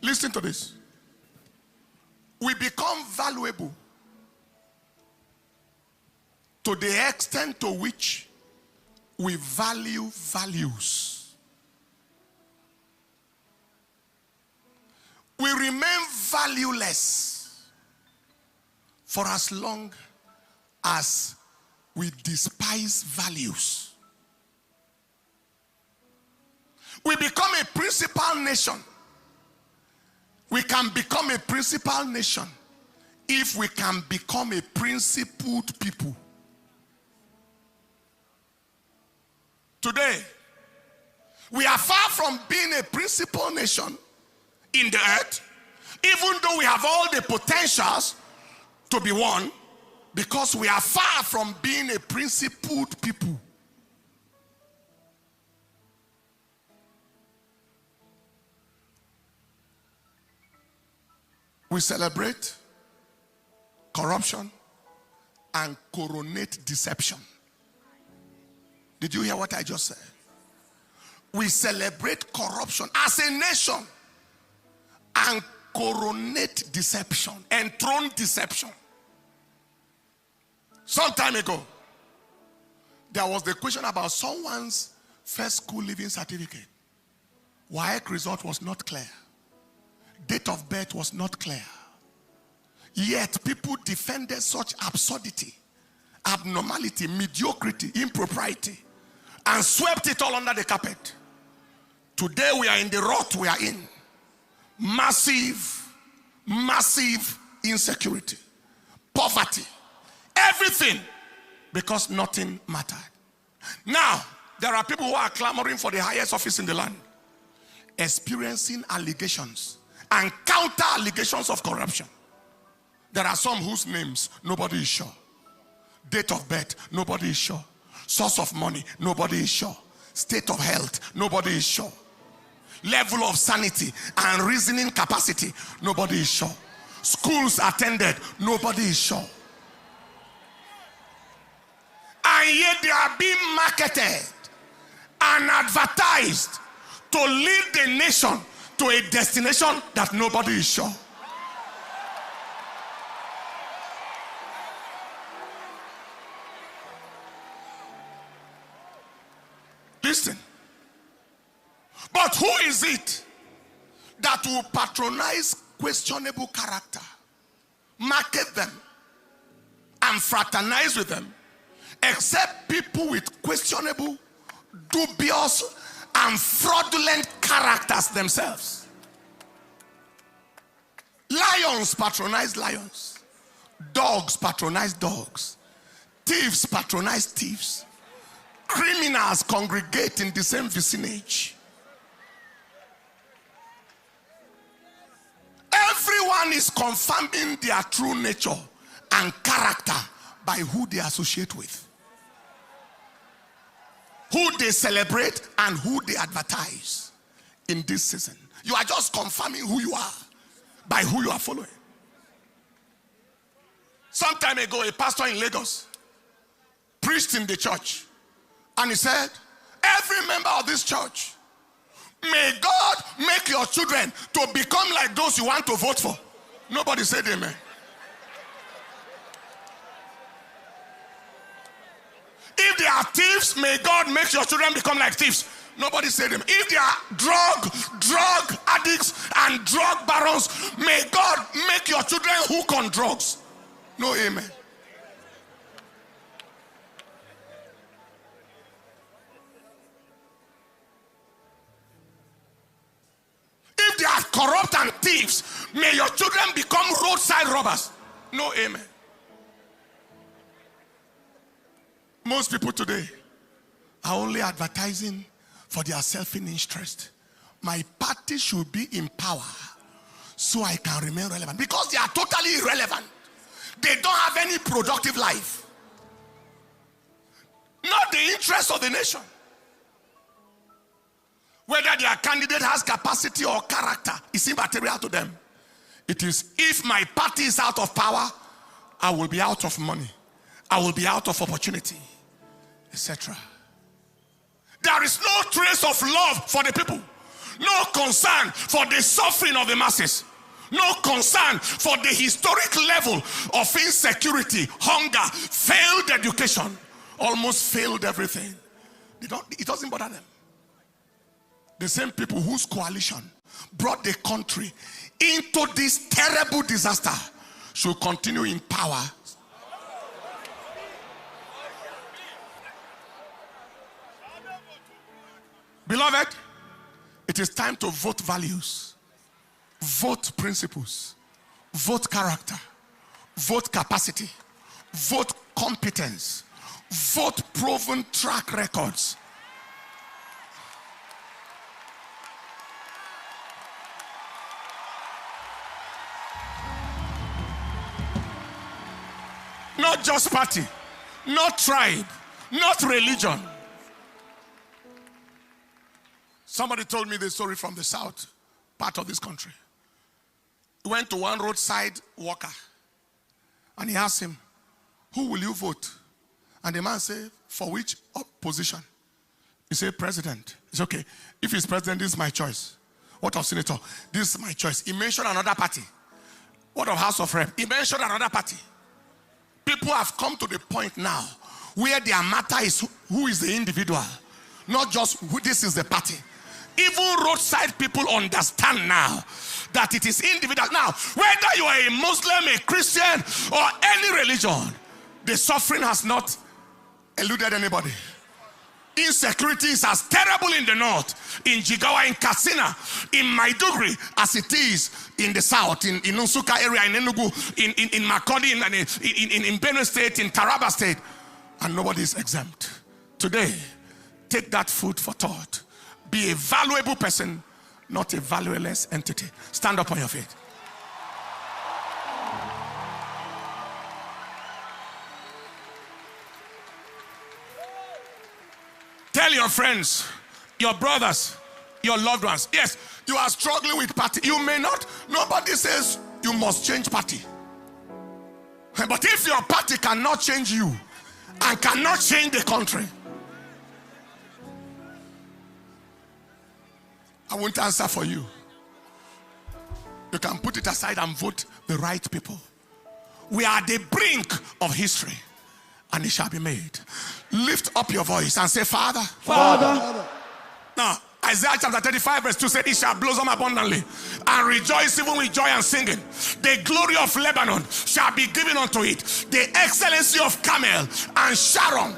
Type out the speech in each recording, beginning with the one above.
Listen to this. We become valuable to the extent to which we value values. We remain valueless for as long as we despise values. We become a principal nation. We can become a principal nation if we can become a principled people. Today, we are far from being a principal nation in the earth, even though we have all the potentials to be one, because we are far from being a principled people. We celebrate corruption and coronate deception. Did you hear what I just said? We celebrate corruption as a nation and coronate deception, enthrone deception. Some time ago, there was the question about someone's first school leaving certificate. WAEC result was not clear. Date of birth was not clear. Yet people defended such absurdity, abnormality, mediocrity, impropriety, and swept it all under the carpet. Today we are in the rut we are in. Massive insecurity, poverty, everything, because nothing mattered. Now, there are people who are clamoring for the highest office in the land, experiencing allegations and counter allegations of corruption. There are some whose names nobody is sure. Date of birth, nobody is sure. Source of money, nobody is sure. State of health, nobody is sure. Level of sanity and reasoning capacity, nobody is sure. Schools attended, nobody is sure. And yet they are being marketed and advertised to lead the nation to a destination that nobody is sure. Listen. But who is it that will patronize questionable character, market them, and fraternize with them, except people with questionable, dubious, and fraudulent characters themselves? Lions patronize lions. Dogs patronize dogs. Thieves patronize thieves. Criminals congregate in the same vicinage. Everyone is confirming their true nature and character by who they associate with, who they celebrate, and who they advertise in this season. You are just confirming who you are by who you are following. Some time ago, a pastor in Lagos preached in the church, and he said, every member of this church, may God make your children to become like those you want to vote for. Nobody said amen. If they are thieves, may God make your children become like thieves. Nobody said amen. If they are drug addicts and drug barons, may God make your children hook on drugs. No amen. If they are corrupt and thieves, may your children become roadside robbers. No amen. Most people today are only advertising for their self-interest. My party should be in power so I can remain relevant. Because they are totally irrelevant. They don't have any productive life. Not the interest of the nation. Whether their candidate has capacity or character is immaterial to them. It is, if my party is out of power, I will be out of money. I will be out of opportunity, etc. There is no trace of love for the people. No concern for the suffering of the masses. No concern for the historic level of insecurity, hunger, failed education, almost failed everything. It doesn't bother them. The same people whose coalition brought the country into this terrible disaster should continue in power. Beloved, it is time to vote values, vote principles, vote character, vote capacity, vote competence, vote proven track records. Not just party, not tribe, not religion. Somebody told me the story from the south part of this country. He went to one roadside walker and he asked him, "Who will you vote?" And the man said, "For which position?" He said, "President." He said, "Okay, if he's president, this is my choice." What of senator? This is my choice. He mentioned another party. What of House of Rep? He mentioned another party. People have come to the point now where their matter is who is the individual, not just who this is the party. Even roadside people understand now that it is individual. Now, whether you are a Muslim, a Christian, or any religion, the suffering has not eluded anybody. Insecurity is as terrible in the north, in Jigawa, in Katsina, in Maiduguri, as it is in the south, in Nsukka area, in Enugu, in Makurdi, in Benue State, in Taraba State, and nobody is exempt. Today, take that food for thought. Be a valuable person, not a valueless entity. Stand up on your feet. Tell your friends, your brothers, your loved ones. Yes, you are struggling with party. You may not. Nobody says you must change party. But if your party cannot change you and cannot change the country, I won't answer for you. You can put it aside and vote the right people. We are at the brink of history, and it shall be made. Lift up your voice and say, "Father." Father. Now, Isaiah chapter 35 verse 2 said, "It shall blossom abundantly and rejoice even with joy and singing. The glory of Lebanon shall be given unto it. The excellency of Carmel and Sharon.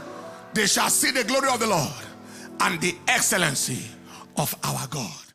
They shall see the glory of the Lord and the excellency of our God."